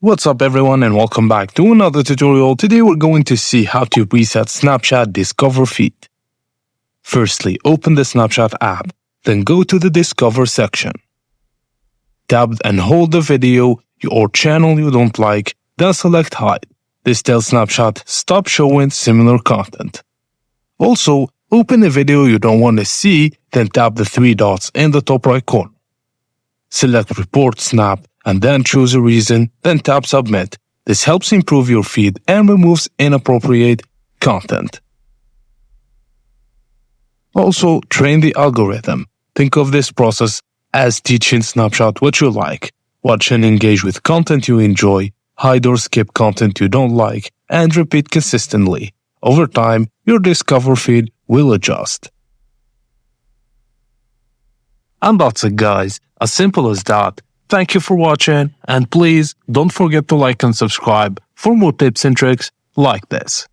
What's up everyone and welcome back to another tutorial. Today we're going to see how to reset Snapchat Discover feed. Firstly, open the Snapchat app, then go to the Discover section. Tap and hold the video or channel you don't like, then select Hide. This tells Snapchat stop showing similar content. Also, open a video you don't want to see, then tap the three dots in the top right corner. Select Report Snap and then choose a reason, then tap Submit. This helps improve your feed and removes inappropriate content. Also, train the algorithm. Think of this process as teaching Snapchat what you like. Watch and engage with content you enjoy, hide or skip content you don't like, and repeat consistently. Over time, your Discover feed will adjust. And that's it guys, as simple as that. Thank you for watching, and please don't forget to like and subscribe for more tips and tricks like this.